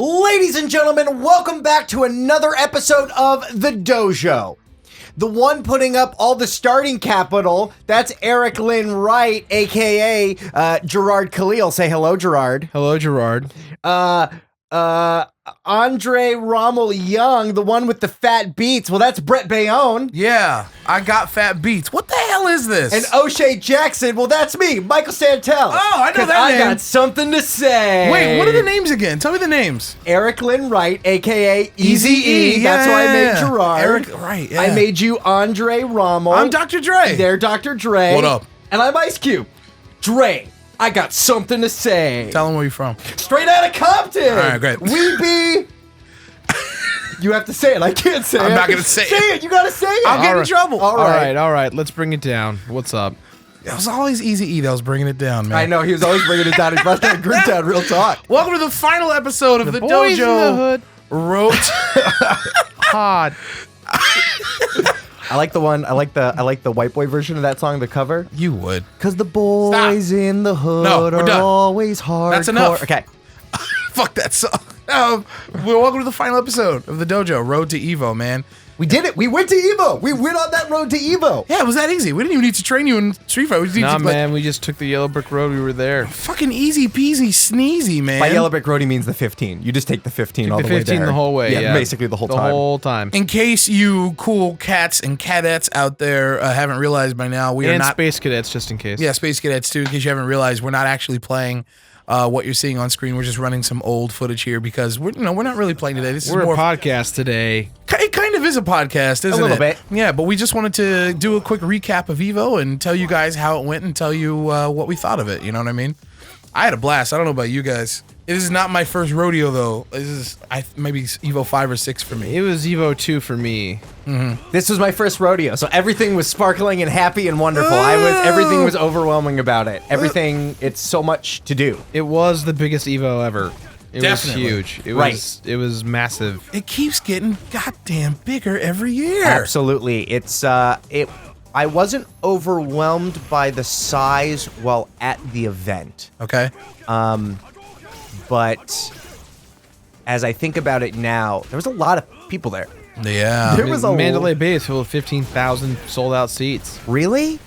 Ladies and gentlemen, welcome back to another episode of The Dojo. The one putting up all the starting capital, that's Eric Lynn Wright, a.k.a. Jirard Khalil. Say hello, Jirard. Hello, Jirard. Andre Rommel Young, the one with the fat beats. Well, that's Brett Bayonne. Yeah, I got fat beats. What the hell is this? And O'Shea Jackson, well, that's me, Michael Santell. Oh, I know that name. I got something to say. Wait, what are the names again? Tell me the names. Eric Lynn Wright, a.k.a. Eazy-E. That's why I made Jirard. Eric Wright, yeah. I made you Andre Rommel. I'm Dr. Dre. They're Dr. Dre. What up? And I'm Ice Cube. Dre, I got something to say. Tell them where you're from. Straight out of Compton. All right, great. We be... You have to say it. I can't say it. I'm not going to say it. Say it. You got to say it. I'll get in trouble. All right. All right. Let's bring it down. What's up? It was always Eazy-E that was bringing it down, man. I know. He was always bringing it down. He brought that group down. Real talk. Welcome to the final episode of the Boys in the Dojo Hood. Wrote. Pod. I like the one. I like the white boy version of that song, the cover. You would. Cause the boys in the hood we're are done. always hardcore. That's enough. Okay. Fuck that song. Welcome to the final episode of the Dojo Road to EVO, man. We did it. We went to EVO. We went on that road to EVO. Yeah, it was that easy. We didn't even need to train you in Street Fighter. We just Nah, need to, man. We just took the yellow brick road. We were there. fucking easy peasy sneezy, man. By yellow brick road, he means the 15. You just take the 15 all The the way 15 there. the whole way. Yeah, basically the whole time. The whole time. In case you cool cats and cadettes out there haven't realized by now, we are And not space cadets, just in case. Yeah, Space Cadets too. In case you haven't realized, we're not actually playing what you're seeing on screen. We're just running some old footage here because we're not really playing today. This We're is more a podcast today. It kind of is a podcast, isn't it? A little bit. Yeah, but we just wanted to do a quick recap of EVO and tell you guys how it went and tell you what we thought of it. You know what I mean? I had a blast. I don't know about you guys. This is not my first rodeo though. This is maybe EVO 5 or 6 for me. It was EVO 2 for me. This was my first rodeo, so everything was sparkling and happy and wonderful. Everything was overwhelming about it. Everything, it's so much to do. It was the biggest EVO ever. It Definitely. was huge. It Right. was massive. It keeps getting goddamn bigger every year. Absolutely. I wasn't overwhelmed by the size while at the event. Okay. But as I think about it now, there was a lot of people there. Yeah. There was a Mandalay Bay is full of 15,000 sold out seats. Really?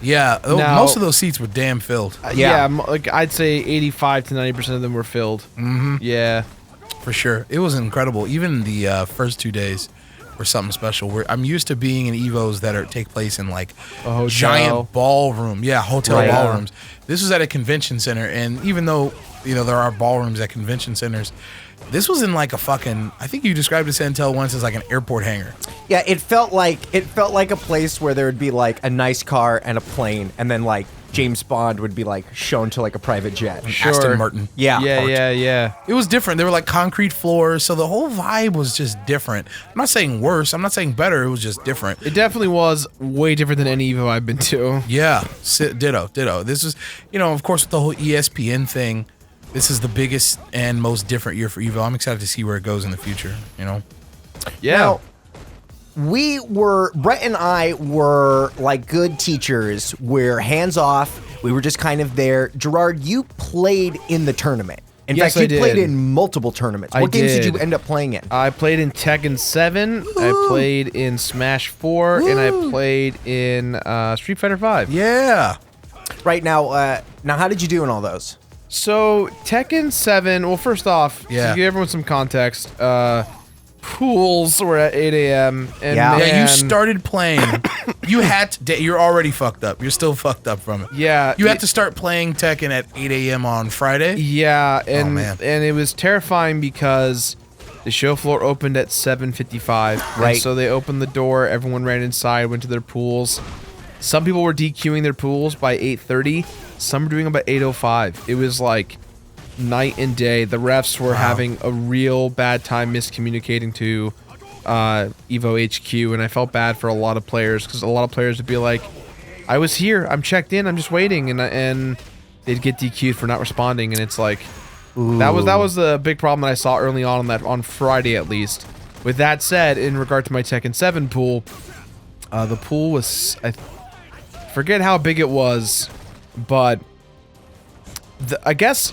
Yeah. Now- Most of those seats were damn filled. Yeah. Like I'd say 85 to 90% of them were filled. Mm-hmm. Yeah. For sure. It was incredible. Even the first 2 days were something special. I'm used to being in EVOs that take place in like A hotel. giant ballroom. Yeah, hotel Right. ballrooms. This was at a convention center, and even though, there are ballrooms at convention centers, this was in like a fucking, I think you described it, Santell, once as like an airport hangar. Yeah, it felt like a place where there would be like a nice car and a plane, and then like James Bond would be like shown to like a private jet. Sure. Aston Martin. Yeah. Yeah. It was different. They were like concrete floors, so the whole vibe was just different. I'm not saying worse. I'm not saying better. It was just different. It definitely was way different than any EVO I've been to. Yeah, ditto. This is, of course, with the whole ESPN thing, this is the biggest and most different year for EVO. I'm excited to see where it goes in the future, Yeah. Now, Brett and I were like good teachers. We're hands off. We were just kind of there. Jirard, you played in the tournament. In Yes, fact, you I did. played in multiple tournaments. I What games did did. you end up playing in? I played in Tekken 7, I played in Smash 4, and I played in Street Fighter 5. Yeah. Right now, how did you do in all those? So, Tekken 7, well, first off, Yeah. to give everyone some context, pools were at 8 a.m. And Yeah. Yeah, you man, started playing. You had to. You're already fucked up. You're still fucked up from it. Yeah. You had to start playing Tekken at 8 a.m. on Friday. Yeah, and man. and it was terrifying because the show floor opened at 7:55. Right. And so they opened the door, everyone ran inside, went to their pools. Some people were DQing their pools by 8:30. Some were doing them by 8:05. It was like night and day. The refs were having a real bad time miscommunicating to EVO HQ, and I felt bad for a lot of players because a lot of players would be like, "I was here, I'm checked in, I'm just waiting," and they'd get DQ'd for not responding, and it's like that was the big problem that I saw early on Friday at least. With that said, in regard to my Tekken 7 pool, the pool was, I forget how big it was, but I guess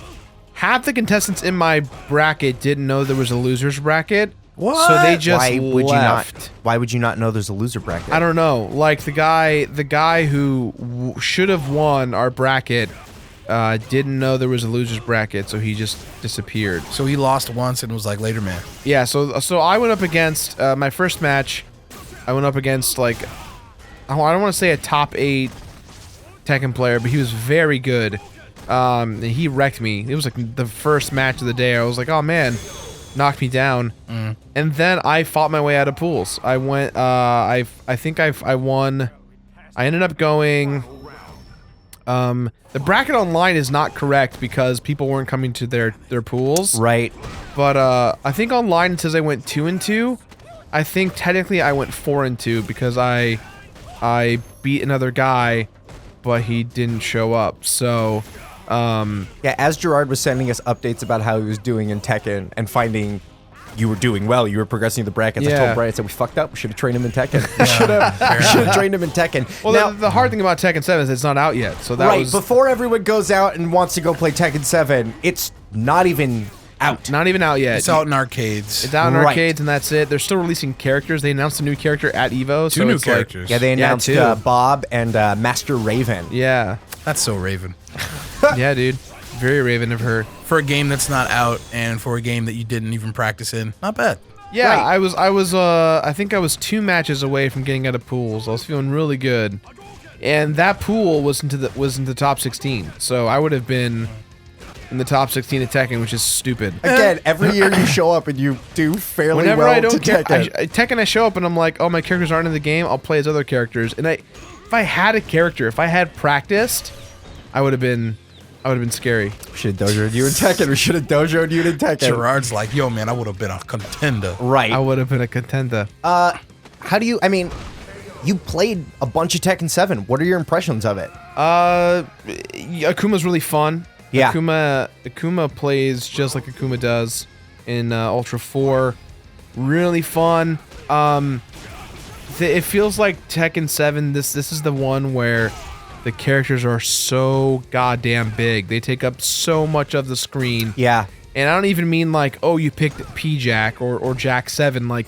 half the contestants in my bracket didn't know there was a loser's bracket. What? So they just Why would left. Why would you not know there's a loser bracket? I don't know. Like the guy who should have won our bracket didn't know there was a loser's bracket, so he just disappeared. So he lost once and was like, later, man. Yeah. So I went up against my first match. I went up against like I don't want to say a top 8 Tekken player, but he was very good. And he wrecked me. It was like the first match of the day. I was like, oh man, knocked me down. And then I fought my way out of pools. I went. I think I won. I ended up going. The bracket online is not correct because people weren't coming to their pools. Right. But I think online it says I went 2-2. I think technically I went 4-2 because I beat another guy, but he didn't show up. So, Yeah, as Jirard was sending us updates about how he was doing in Tekken and finding you were doing well, you were progressing the brackets. I Yeah. told Brian, I said, we fucked up. We should have trained him in Tekken. We should have trained him in Tekken. well, now, the hard thing about Tekken 7 is it's not out yet. So that right, was before everyone goes out and wants to go play Tekken 7, it's not even out. not even out yet. It's out in arcades. It's out in Right. arcades, and that's it. They're still releasing characters. They announced a new character at EVO. Two so new it's like- characters. Yeah, they announced two. Bob and Master Raven. yeah, That's so Raven. yeah, dude. Very Raven of her. For a game that's not out and for a game that you didn't even practice in, not bad. Yeah, Right. I think I was 2 matches away from getting out of pools. I was feeling really good. And that pool was into the top 16. So I would have been in the top 16 at Tekken, which is stupid. Again, every year you show up and you do fairly Whenever well I don't to get Tekken. Tekken, I show up and I'm like, oh, my characters aren't in the game. I'll play as other characters. And if I had a character, if I had practiced, I would have been scary. We should have dojoed you in Tekken. We should have dojoed you in Tekken. Jirard's like, yo, man, I would have been a contender. Right. I would have been a contender. How do you, I mean, you played a bunch of Tekken 7. What are your impressions of it? Akuma's really fun. Yeah. Akuma plays just like Akuma does in Ultra 4. Really fun. It feels like Tekken 7. This is the one where the characters are so goddamn big. They take up so much of the screen. Yeah. And I don't even mean like, oh, you picked P-Jack or Jack 7. Like,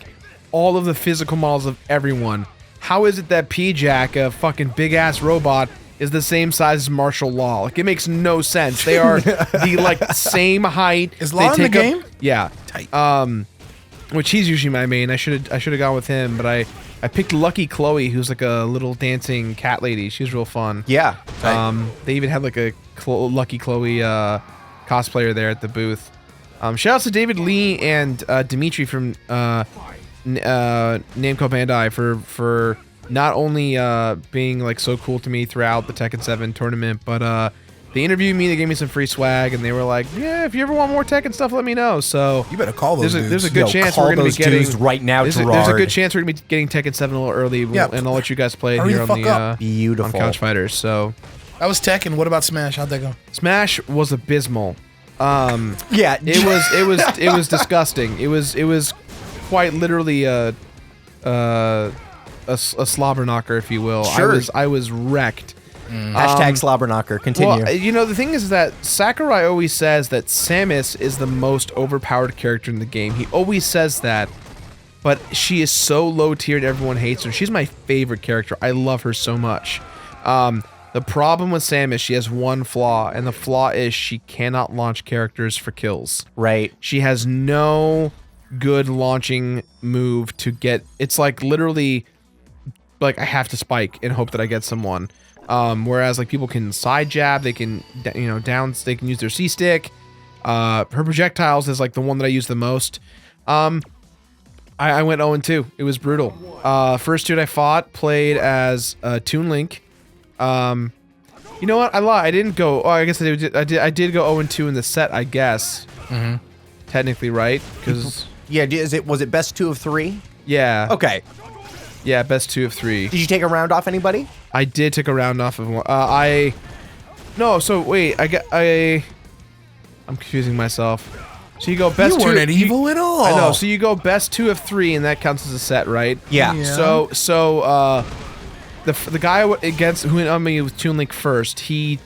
all of the physical models of everyone. How is it that P-Jack, a fucking big-ass robot, is the same size as Martial Law? Like, it makes no sense. They are the, like, same height. Is Law in the game? Yeah. Tight. Which he's usually my main. I should have gone with him, but I picked Lucky Chloe, who's like a little dancing cat lady. She's real fun. Yeah. They even had like a Lucky Chloe cosplayer there at the booth. Shout out to David Lee and Dimitri from Namco Bandai for not only being like so cool to me throughout the Tekken 7 tournament, but they interviewed me. They gave me some free swag, and they were like, "Yeah, if you ever want more Tekken stuff, let me know." So You better call those dudes. there's a good chance call we're going those to be getting dudes right now, There's a Jirard. good chance we're going to be getting Tekken 7 a little early, Yeah. and I'll let you guys play it Hurry here the on fuck the up. Beautiful. on Couch Fighters. So That was Tekken. What about Smash? How'd that go? Smash was abysmal. Yeah. It was disgusting. It was quite literally a slobber knocker, if you will. Sure. I was wrecked. Hashtag slobberknocker. Continue. Well, you know, the thing is that Sakurai always says that Samus is the most overpowered character in the game. He always says that, but she is so low tiered, everyone hates her. She's my favorite character. I love her so much. The problem with Samus, she has one flaw, and the flaw is she cannot launch characters for kills. right. She has no good launching move to get. It's like literally, like I have to spike and hope that I get someone. Whereas like people can side jab, they can downs, they can use their C stick. Her projectiles is like the one that I use the most. I went 0-2. It was brutal. First dude I fought played as Toon Link. You know what? I lied. I didn't go. Oh, I guess I did go 0-2 in the set. I guess. Technically, right? Because Yeah. Was it best 2 of 3? yeah. Okay. Yeah, best 2 of 3. Did you take a round off anybody? I did take a round off of one. No. So wait. I'm confusing myself. So you go best. You weren't 2 at EVO at all. I know. So you go best 2 of 3, and that counts as a set, right? Yeah. Yeah. So the guy against who went on me with Toon Link first, he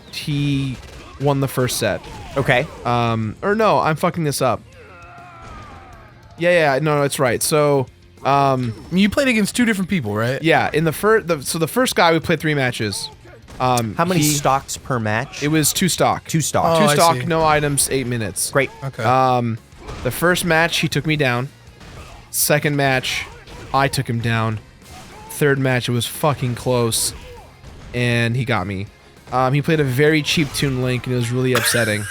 won the first set. Okay. Or no, I'm fucking this up. Yeah, no, it's right. So, You played against 2 different people, right? yeah, in the first guy we played 3 matches. How many stocks per match? It was 2 stock. 2 stocks. Oh, 2 I stock, see. no items, 8 minutes. Great. Okay. The first match, he took me down. Second match, I took him down. Third match, it was fucking close, and he got me. He played a very cheap Toon Link, and it was really upsetting.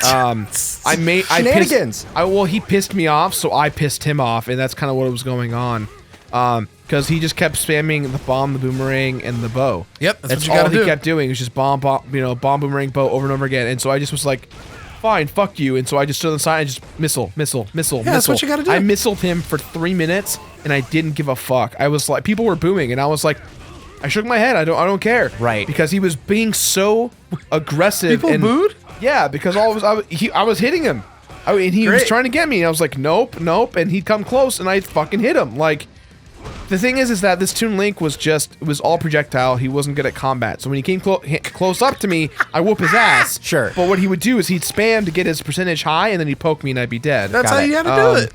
Shenanigans. He pissed me off, so I pissed him off, and that's kind of what was going on. Because he just kept spamming the bomb, the boomerang, and the bow. Yep, that's what you all gotta he do. kept doing. It was just bomb, boomerang, bow over and over again. And so I just was like, fine, fuck you. And so I just stood on the side and just missile. Yeah, that's what you gotta do. I missiled him for 3 minutes, and I didn't give a fuck. I was like, people were booing, and I was like, I shook my head. I don't care. Right. Because he was being so aggressive. People and, booed? Yeah, because I was hitting him. And he was Great. trying to get me, and I was like, nope. And he'd come close, and I fucking hit him. Like, the thing is that this Toon Link was all projectile. He wasn't good at combat. So when he came close up to me, I whoop his ass. Sure. But what he would do is he'd spam to get his percentage high, and then he'd poke me, and I'd be dead. That's Got how it. you had to do it.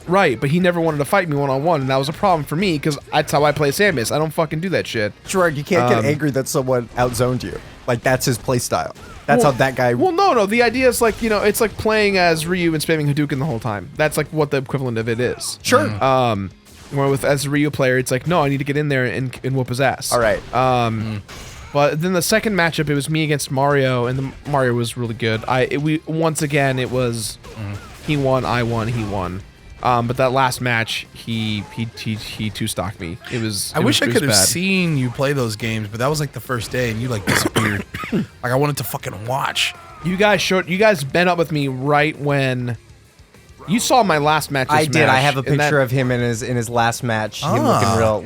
Right, but he never wanted to fight me one-on-one, and that was a problem for me, because that's how I play Samus. I don't fucking do that shit. Jirard, you can't get angry that someone outzoned you. Like, that's his play style. That's how that guy... Well, no. The idea is like, it's like playing as Ryu and spamming Hadouken the whole time. That's like what the equivalent of it is. Sure. Where as a Ryu player, it's like, no, I need to get in there and whoop his ass. All right. But then the second matchup, it was me against Mario, and Mario was really good. Once again, it was he won, I won, he won. But that last match, he 2-stocked me. I wish I could have seen you play those games, but that was like the first day, and you like disappeared. Like I wanted to fucking watch. You guys been up with me right when you saw my last match. I did. I have a picture of him in his last match. Him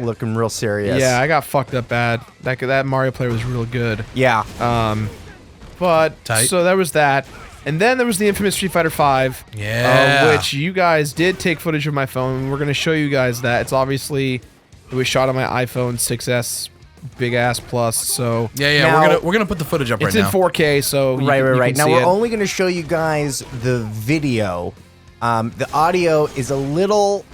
looking real serious. Yeah, I got fucked up bad. That Mario player was real good. Yeah. But Tight. So there was that. And then there was the infamous Street Fighter V, Yeah. which you guys did take footage of my phone. We're going to show you guys that. It was shot on my iPhone 6S Big Ass Plus. So Yeah. Now- We're gonna put the footage up it's right in now. 4K. So you Right. can Now see we're it. only going to show you guys the video. The audio is a little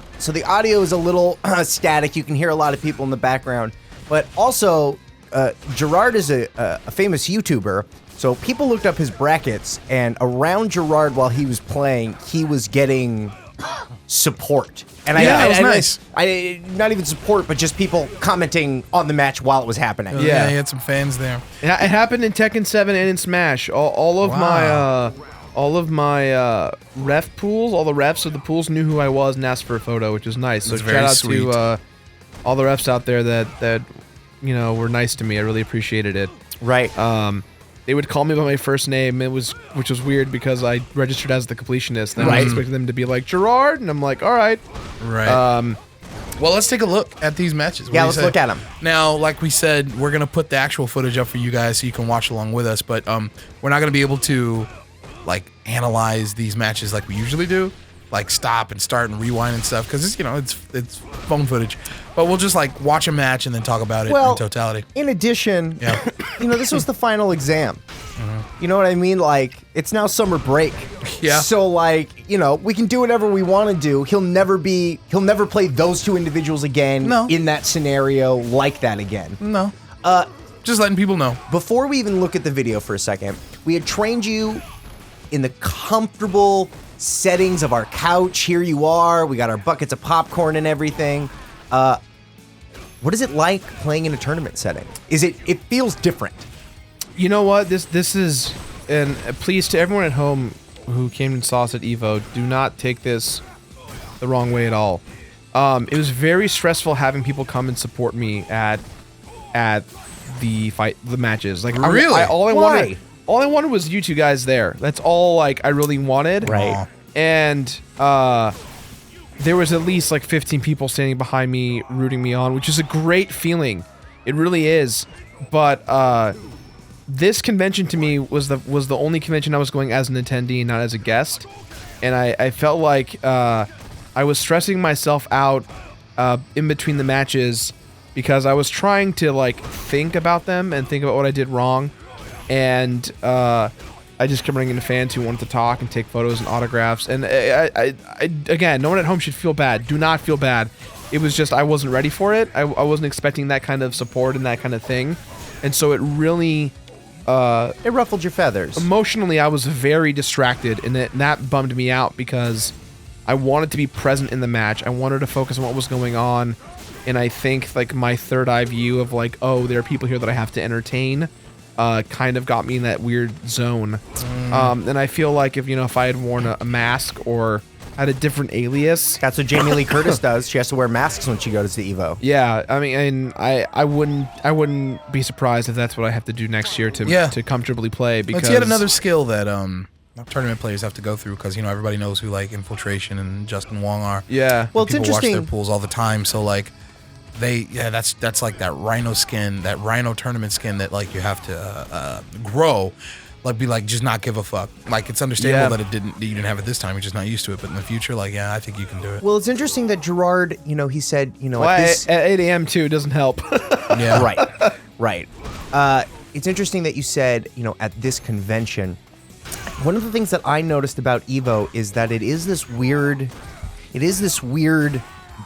static. You can hear a lot of people in the background, but also Jirard is a famous YouTuber. So people looked up his brackets, and around Jirard while he was playing, he was getting support. And Yeah, it was nice. Not even support, but just people commenting on the match while it was happening. Yeah, he had some fans there. It happened in Tekken 7 and in Smash. All of my ref pools, all the refs of the pools knew who I was and asked for a photo, which is nice. So That's shout very out sweet. to all the refs out there that were nice to me. I really appreciated it. Right. They would call me by my first name, which was weird because I registered as the completionist. And I was expecting them to be like Jirard, and I'm like, all right. Right. Well, let's take a look at these matches. What do you let's say? look at them. Now, like we said, we're gonna put the actual footage up for you guys so you can watch along with us. But we're not gonna be able to like analyze these matches like we usually do, like stop and start and rewind and stuff, because it's phone footage. But we'll just like watch a match and then talk about it in totality. In addition, Yeah. this was the final exam. You know what I mean? Like, it's now summer break. Yeah. So, like, we can do whatever we want to do. He'll never play those 2 individuals again No. in that scenario like that again. No. Just letting people know. Before we even look at the video for a second, we had trained you in the comfortable settings of our couch. Here you are. We got our buckets of popcorn and everything. What is it like playing in a tournament setting? It feels different. You know what? This is, and please to everyone at home who came and saw us at EVO, do not take this the wrong way at all. It was very stressful having people come and support me at the matches. Like Really? all I Why? wanted was you 2 guys there. That's all I really wanted. Right. Aw. And there was at least like 15 people standing behind me, rooting me on, which is a great feeling. It really is. But this convention to me was the only convention I was going as an attendee, not as a guest. And I felt like I was stressing myself out in between the matches because I was trying to like think about them and think about what I did wrong. And I just kept running into fans who wanted to talk and take photos and autographs. And I again, no one at home should feel bad. Do not feel bad. It was just I wasn't ready for it. I wasn't expecting that kind of support and that kind of thing. And so it really... it ruffled your feathers. Emotionally, I was very distracted, and that bummed me out because I wanted to be present in the match. I wanted to focus on what was going on. And I think like my third eye view of like, oh, there are people here that I have to entertain, kind of got me in that weird zone. And I feel like if I had worn a mask or had a different alias. That's what Jamie Lee Curtis does. She has to wear masks when she goes to EVO. Yeah, I mean, and I wouldn't be surprised if that's what I have to do next year to comfortably play. Because it's yet another skill that tournament players have to go through because everybody knows who like Infiltration and Justin Wong are. Yeah, well, it's interesting. People watch their pools all the time, so like. That's like that Rhino skin, that Rhino tournament skin that like you have to grow, like be like just not give a fuck. Like it's understandable that you didn't have it this time. You're just not used to it, but in the future, like I think you can do it. Well, it's interesting that Jirard, he said, at 8 a.m. too doesn't help. Yeah, right. It's interesting that you said, at this convention, one of the things that I noticed about EVO is that it is this weird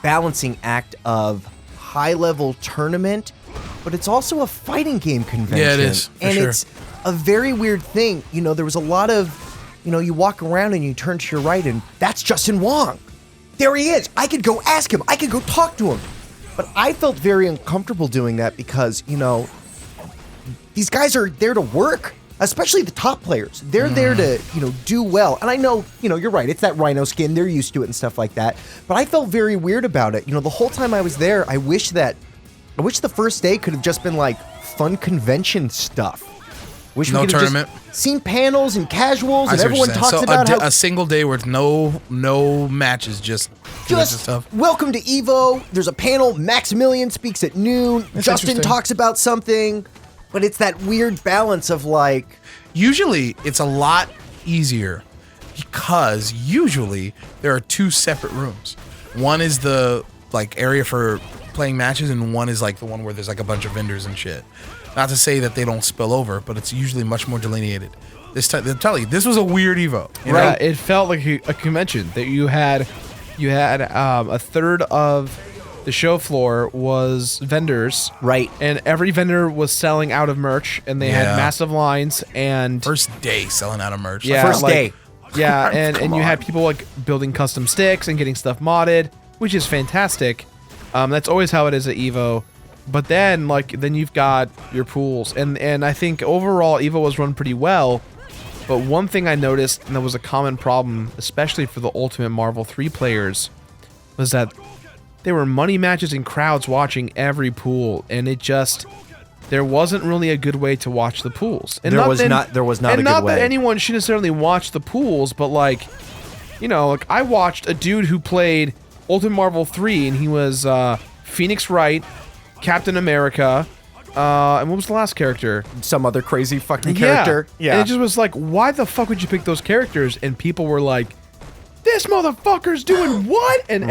balancing act of high-level tournament, but it's also a fighting game convention. Yeah, it is. It's a very weird thing. There was a lot of, you walk around and you turn to your right, and that's Justin Wong. There he is. I could go ask him. I could go talk to him. But I felt very uncomfortable doing that because, these guys are there to work, especially the top players. They're there to, do well. And I know, you're right. It's that Rhino skin. They're used to it and stuff like that. But I felt very weird about it. The whole time I was there, I wish the first day could have just been like fun convention stuff. Wish no we could have tournament. just seen panels and casuals and everyone talks about a single day with no matches, just stuff. Welcome to EVO. There's a panel. Maximilian speaks at noon. Justin talks about something. But it's that weird balance of like... Usually, it's a lot easier because usually there are two separate rooms. One is the like area for playing matches, and one is like the one where there's like a bunch of vendors and shit. Not to say that they don't spill over, but it's usually much more delineated. This time, they'll tell you, this was a weird EVO. Right, it felt like a convention that you had a third of the show floor was vendors. Right. And every vendor was selling out of merch, and they had massive lines. And first day selling out of merch. Yeah, first day. Yeah, and you had people like building custom sticks and getting stuff modded, which is fantastic. That's always how it is at EVO. But then you've got your pools, and I think overall EVO was run pretty well. But one thing I noticed, and that was a common problem, especially for the Ultimate Marvel 3 players, was that there were money matches and crowds watching every pool, and there wasn't really a good way to watch the pools. And there was not a good way. And not that anyone should necessarily watch the pools, but I watched a dude who played Ultimate Marvel 3, and he was Phoenix Wright, Captain America, and what was the last character? Some other crazy fucking character. Yeah. And it just was like, why the fuck would you pick those characters? And people were like, this motherfucker's doing what? And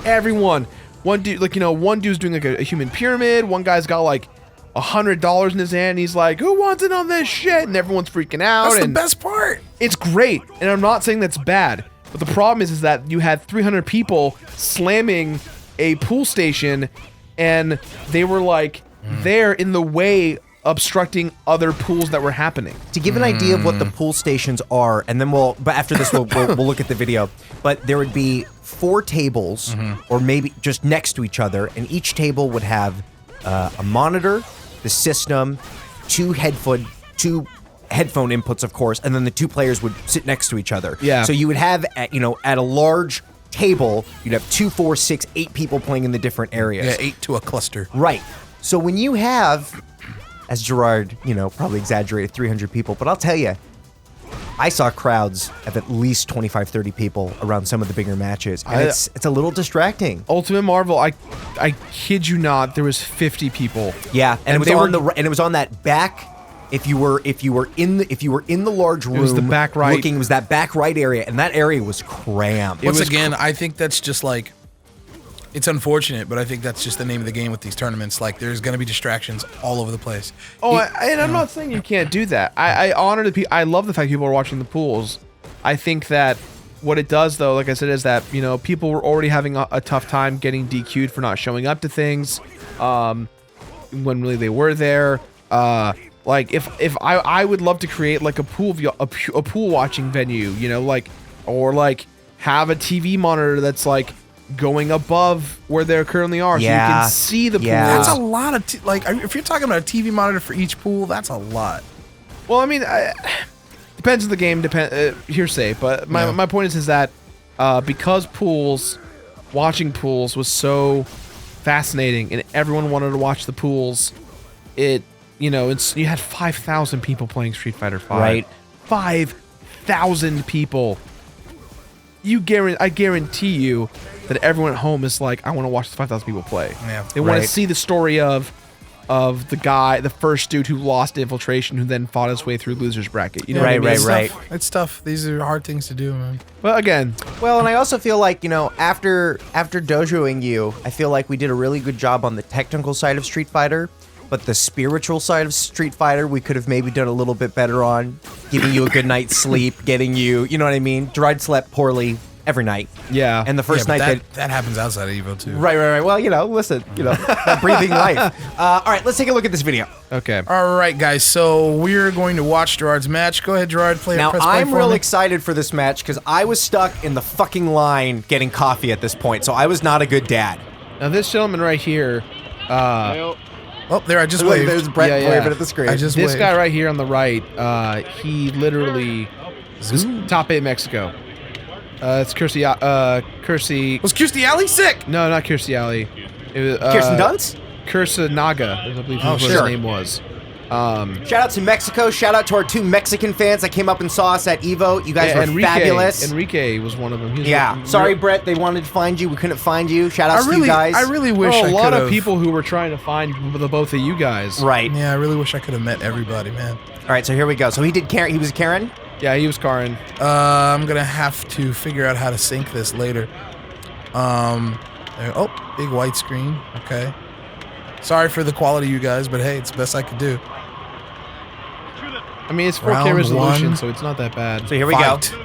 everyone, one dude, one dude's doing like a human pyramid. One guy's got like $100 in his hand. And he's like, who wants in on this shit? And everyone's freaking out. That's the best part. It's great. And I'm not saying that's bad. But the problem is that you had 300 people slamming a pool station, and they were like there in the way, obstructing other pools that were happening. To give an idea of what the pool stations are, and then but after this we'll look at the video. But there would be 4 tables, or maybe just next to each other, and each table would have a monitor, the system, 2 headphone inputs, of course, and then the 2 players would sit next to each other. Yeah. So you would have, at a large table, you'd have 2, 4, 6, 8 people playing in the different areas. Yeah, 8 to a cluster. Right. So when you have, as Jirard, probably exaggerated, 300 people, but I'll tell you, I saw crowds of at least 25, 30 people around some of the bigger matches, and it's a little distracting. Ultimate Marvel, I kid you not, there was 50 people. Yeah, and it was on that back. If you were in the large room, it was the back right. It was that back right area, and that area was cramped. Once again, I think that's just like It's unfortunate, but I think that's just the name of the game with these tournaments. Like, there's going to be distractions all over the place. Oh, and I'm not saying you can't do that. I honor the people. I love the fact people are watching the pools. I think that what it does, though, like I said, is that, you know, people were already having a tough time getting DQ'd for not showing up to things when really they were there. Like, if I would love to create like a pool watching venue, you know, like, or like have a TV monitor that's like going above where they currently are, so you can see the pool. That's a lot of like, if you're talking about a TV monitor for each pool, that's a lot. Well, I mean, depends on the game. Hearsay, but my point is that because watching pools was so fascinating, and everyone wanted to watch the pools, you had 5,000 people playing Street Fighter V. Right. 5,000 people. I guarantee you that everyone at home is like, I want to watch the 5,000 people play. Yeah, they want to see the story of the first dude who lost Infiltration, who then fought his way through losers bracket. You know what I mean? Right. It's tough. These are hard things to do, man. But again, well, and I also feel like, you know, after dojoing you, I feel like we did a really good job on the technical side of Street Fighter, but the spiritual side of Street Fighter, we could have maybe done a little bit better on, giving you a good night's sleep, getting you know what I mean? Jirard slept poorly every night. yeah. And the first night that happens outside of EVO too. Right. Well, you know, listen, you know, that breathing life. All right, let's take a look at this video. Okay. All right, guys. So we're going to watch Jirard's match. Go ahead, Jirard. Now, press play I'm for real me. excited for this match because I was stuck in the fucking line getting coffee at this point, so I was not a good dad. Now this gentleman right here, Oh, there! I just Look, waved. there's Brett Yeah. waving at the screen. I just this waved. guy right here on the right, he literally was top 8 Mexico. It's Kirstie. Was Kirstie Alley sick? No, not Kirstie Alley. It was, Kirsten Dunst? Kirsten Naga, I believe what sure. his name was. Shout out to Mexico. Shout out to our 2 Mexican fans that came up and saw us at EVO. You guys were fabulous. Enrique was one of them. He was Yeah. Sorry, Brett. They wanted to find you. We couldn't find you. Shout out to you guys. I really wish a I lot could've- of people who were trying to find the both of you guys. Right. Yeah, I really wish I could have met everybody, man. All right, so here we go. So he did Karen. He was Karen? Yeah, he was Karin. I'm gonna have to figure out how to sync this later. Oh, big white screen. Okay. Sorry for the quality, you guys, but hey, it's the best I could do. I mean, it's 4K Round resolution, one. so it's not that bad. So here we Fight. go.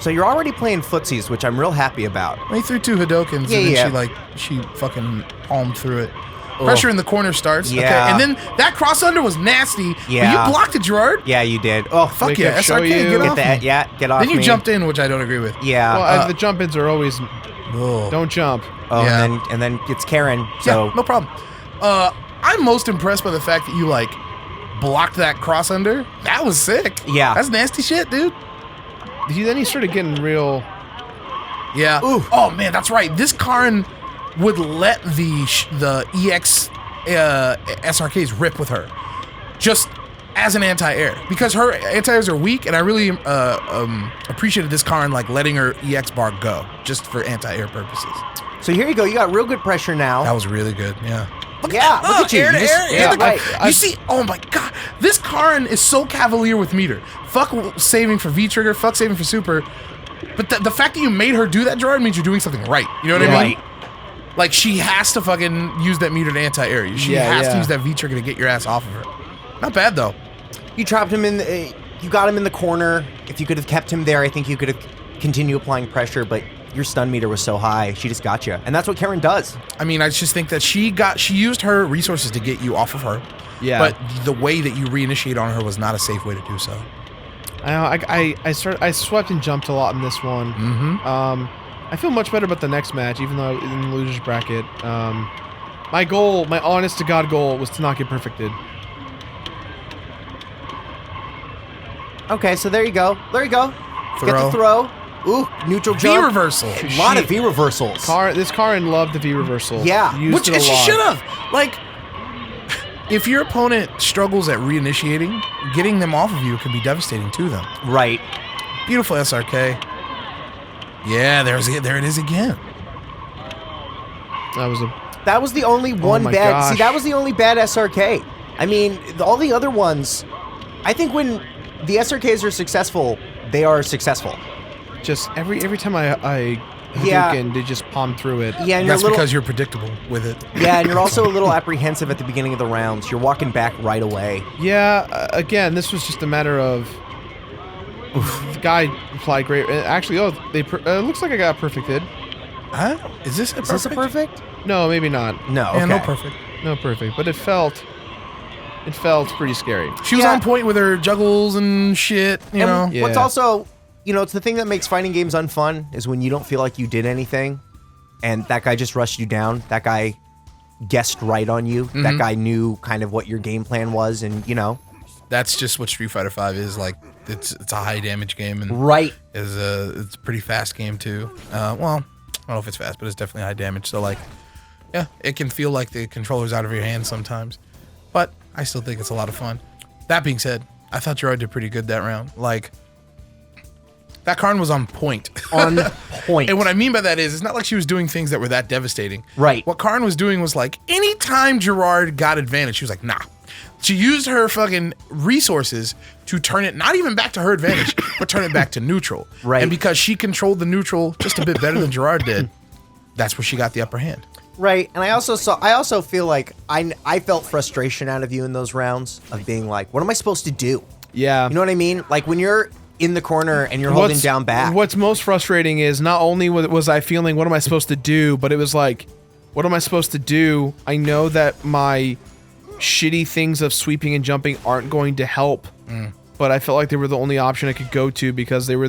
So you're already playing footsies, which I'm real happy about. He threw 2 Hadokens, Yeah, and then she fucking palmed through it. Pressure in the corner starts. Yeah. Okay, and then that cross under was nasty. Yeah. But you blocked it, Jirard. Yeah, you did. Oh, Fuck Make yeah, it show SRK, you. get Get off that. me. Yeah, get off Then you me. jumped in, which I don't agree with. Yeah. Well, the jump ins are always Oh. don't jump. Oh, Yeah. and then it's Karen. So Yeah, no problem. I'm most impressed by the fact that you blocked that cross under. That was sick. Yeah. That's nasty shit, dude. Then he started getting real. Yeah. Ooh. Oh man, that's right. This Karin would let the EX SRKs rip with her, just as an anti-air, because her anti-airs are weak, and I really appreciated this Karin letting her EX bar go just for anti-air purposes. So here you go. You got real good pressure now. That was really good. Yeah. Look at you. Air to You just- air, yeah, and right. you see, oh my god, this Karin is so cavalier with meter. Fuck saving for V trigger, fuck saving for super. But the fact that you made her do that, Jirard, means you're doing something right. You know what I mean? Like, she has to fucking use that meter to anti-air you. She has to use that V trigger to get your ass off of her. Not bad though. You trapped him in. You got him in the corner. If you could have kept him there, I think you could have continued applying pressure. But your stun meter was so high, she just got you, and that's what Karen does. I mean, I just think that she used her resources to get you off of her. Yeah. But the way that you reinitiate on her was not a safe way to do so. I swept and jumped a lot in this one. Mm-hmm. I feel much better about the next match, even though in the losers bracket. My honest to God goal, was to not get perfected. Okay, so there you go. There you go. Get the Throw. throw. Ooh, neutral V jump. reversal. A lot of V reversals. This Karin loved the V reversal. Yeah. Used Which it a she lot. should have. If your opponent struggles at reinitiating, getting them off of you can be devastating to them. Right. Beautiful SRK. Yeah, there it is again. That was the only one my bad. gosh. See, that was the only bad SRK. I mean, all the other ones. I think when the SRKs are successful, they are successful. Just every time I Hadouken to just palm through it. Yeah, and That's you're because you're predictable with it. Yeah, and you're also a little apprehensive at the beginning of the rounds. You're walking back right away. Yeah, again, this was just a matter of the guy applied great. Actually, looks like I got perfected. Huh? Is this a perfect? No, maybe not. No, Yeah, okay. no perfect. No perfect, but it felt pretty scary. She was on point with her juggles and shit, you know? Yeah. What's also, it's the thing that makes fighting games unfun is when you don't feel like you did anything and that guy just rushed you down. That guy guessed right on you. Mm-hmm. That guy knew kind of what your game plan was and, That's just what Street Fighter V is like. It's a high damage game and Right. it's a pretty fast game too. Well, I don't know if it's fast, but it's definitely high damage. So like, yeah, it can feel like the controller's out of your hands sometimes, but I still think it's a lot of fun. That being said, I thought Jirard did pretty good that round. Like, that Karn was on point. On point. And what I mean by that is, it's not like she was doing things that were that devastating. Right. What Karn was doing was like, anytime Jirard got advantage, she was like, nah. She used her fucking resources to turn it not even back to her advantage, but turn it back to neutral. Right. And because she controlled the neutral just a bit better than Jirard did, that's where she got the upper hand. Right, and I also feel like I felt frustration out of you in those rounds of being like, what am I supposed to do? Yeah. You know what I mean? Like when you're in the corner and you're holding down back. What's most frustrating is not only was I feeling, what am I supposed to do, but it was like, what am I supposed to do? I know that my shitty things of sweeping and jumping aren't going to help, but I felt like they were the only option I could go to because they were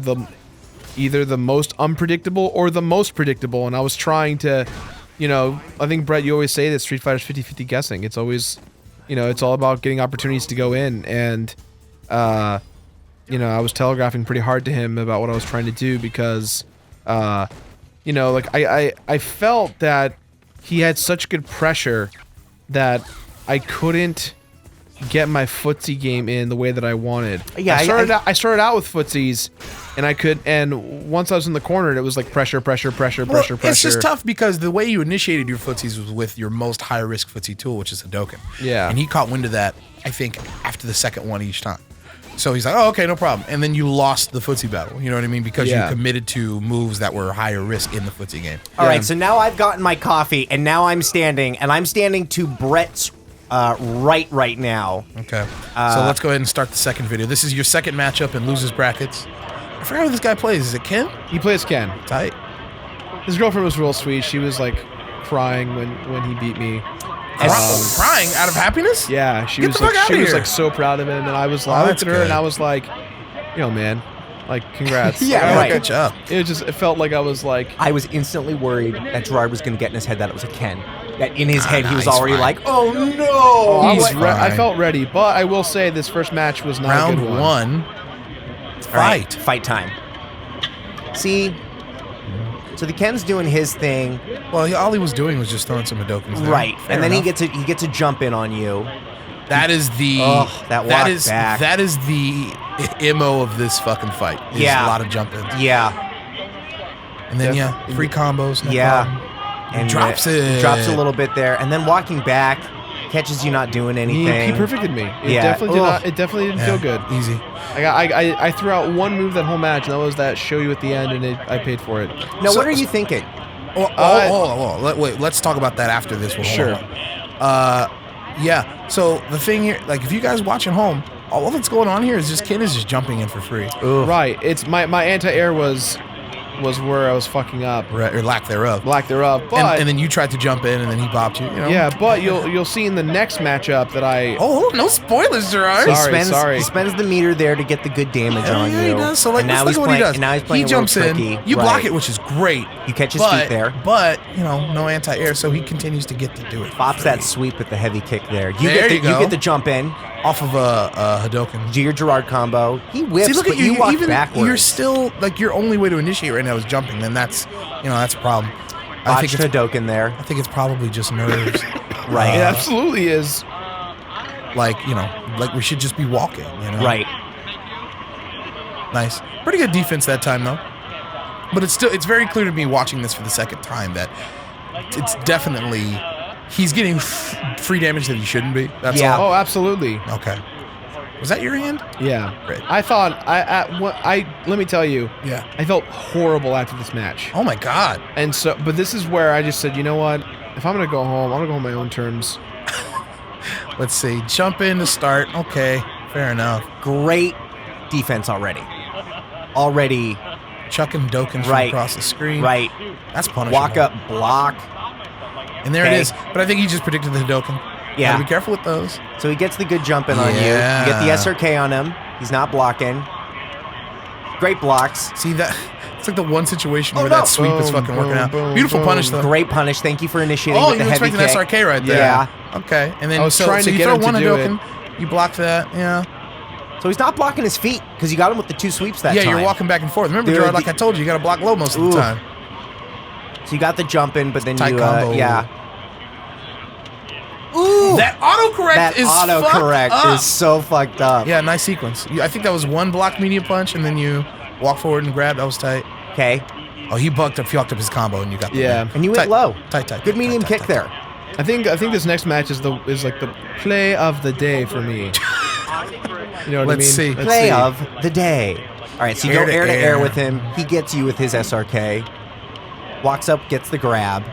either the most unpredictable or the most predictable, and I was trying to, I think, Brett, you always say that Street Fighter's 50-50 guessing. It's always, it's all about getting opportunities to go in, and I was telegraphing pretty hard to him about what I was trying to do because, I felt that he had such good pressure that I couldn't get my footsie game in the way that I wanted. Yeah, I started out with footsies, and once I was in the corner, it was like pressure. It's just tough because the way you initiated your footsies was with your most high risk footsie tool, which is Hadouken. Yeah. And he caught wind of that, I think, after the second one each time. So he's like, oh, okay, no problem. And then you lost the footsie battle, you know what I mean? Because you committed to moves that were higher risk in the footsie game. All right, so now I've gotten my coffee, and now I'm standing to Brett's right now. Okay. So let's go ahead and start the second video. This is your second matchup in losers brackets. I forgot who this guy plays. Is it Ken? He plays Ken. Tight. His girlfriend was real sweet. She was like crying when he beat me. Crying out of happiness? Yeah, she Get was the fuck like outta here. so proud of him, and I was like, I looked that's at her and good. I was like, man, like congrats. Yeah, Like, right. Good job. It felt like I was like, I was instantly worried that Jirard was going to get in his head that it was a Ken. That in his head he was he's already fine. like, oh no! I felt ready, but I will say this first match was not a Round good one. one. All right, Fight. fight time. See, so the Ken's doing his thing, Well, all he was doing was just throwing some Hadoukens there. right? Fair And then enough. he gets a jump in on you. That is the That walk is back. that is the MO of this fucking fight. Is Yeah. a lot of jump ins. Yeah, And then free combos. No yeah. problem. And Drops it. Drops a little bit there, and then walking back, catches you not doing He anything. perfected me. It Yeah. definitely did Ugh. not. It definitely didn't feel good. Easy. I threw out one move that whole match, and that was that show you at the end, and I paid for it. Now, So- what are you thinking? Wait, let's talk about that after this one. Hold Sure. on. Yeah. So the thing here, like, if you guys watching home, all that's going on here is just Ken is just jumping in for free, Right. It's my anti-air was where I was fucking up. or lack thereof. Lack thereof. But And then you tried to jump in, and then he bopped you. You know. yeah, but you'll see in the next matchup that I Oh, no spoilers, Jirard. Sorry. He spends the meter there to get the good damage on Yeah, you. he does. So like, and now let's he's look at what he playing. does. And now he's playing. He jumps a little tricky. in, you block Right. it, which is great. You catch his feet there. But no anti-air, so he continues to get to do it. Pops that sweep with the heavy kick there. You There get the, you go. get the jump in. off of a Hadouken. Do your Jirard combo. He whips, See, look but at you. you walk Even backwards. you're still like your only way to initiate right now is jumping. Then that's that's a problem. I think Botched it's Hadouken there. I think it's probably just nerves. Right. It absolutely is. Like we should just be walking. Right. Nice. Pretty good defense that time though. But it's very clear to me watching this for the second time that it's definitely he's getting free damage that he shouldn't be. That's Yeah. all. Oh, absolutely. Okay. Was that your hand? Yeah. Great. I thought let me tell you. Yeah. I felt horrible after this match. Oh my God. And so, but this is where I just said, you know what? If I'm gonna go home, I'm gonna go on my own terms. Let's see. Jump in to start. Okay. Fair enough. Great defense already. Already. Chucking Dokkan from Right. across the screen. Right. That's punishable. Walk up, block. And there Okay. it is. But I think he just predicted the Dokkan. Yeah. Gotta be careful with those. So he gets the good jump in on you. You Yeah. get the SRK on him. He's not blocking. Great blocks. See that? It's like the one situation Oh, where no. that sweep is Boom, fucking working boom, out. boom, Beautiful boom. punish though. Great punish. Thank you for initiating Oh, with you the were heavy expecting kick. SRK right there. Yeah. Okay. And then I was trying to you get throw him to one do Hadouken, you blocked that. Yeah. So he's not blocking his feet because you got him with the 2 sweeps that Yeah, time. you're walking back and forth. Remember, Dude, Jirard, like I told you, you got to block low most of Ooh. the time. So you got the jump in, but then Tight you, combo. yeah. Ooh, That autocorrect that is autocorrect fucked up. is so fucked up. Yeah, nice sequence. I think that was one block medium punch, and then you walk forward and grab. That was tight. Okay, Oh, he fucked up his combo, and you got the Yeah. win. and you Tight. went low. Tight. Good medium tight, kick tight. there. I think this next match is like the play of the day for me. You know what Let's I mean? see. Play of the day. All right, so you Air go to air to air. air with him. He gets you with his SRK. Walks up, gets the grab.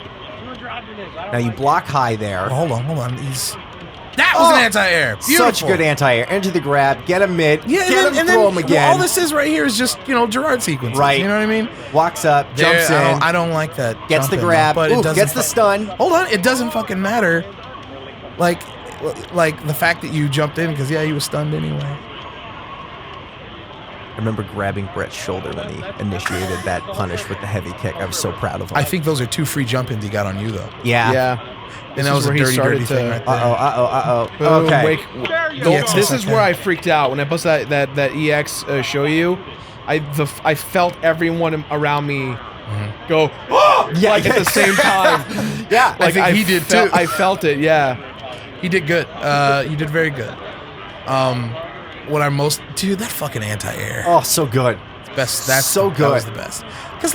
Now you block high there. Oh, hold on. That was Oh, an anti-air. Beautiful. Such good anti-air. Enter the grab, get him mid, Yeah, get him, throw him again. all this is right here is just, Jirard sequences. Right. You know what I mean? Walks up, jumps There, in, I don't like that. gets the jump in, grab, but it ooh, doesn't gets the stun. Hold on, it doesn't fucking matter. Like the fact that you jumped in because he was stunned anyway. I remember grabbing Brett's shoulder when he initiated that punish with the heavy kick. I was so proud of him. I think those are 2 free jump ins he got on you though. yeah. Yeah. And that was a where he dirty started thing to- right there. Uh-oh. Boom, Okay. wake- Yeah, this is okay. where I freaked out when I posted that EX show you. I felt everyone around me go Yeah, like at the same time. Yeah. I think he did too. I felt it. Yeah. He did good. You did very good. What I'm most dude, that fucking anti-air. Oh, so good. Best. That's so That good. was the best. Because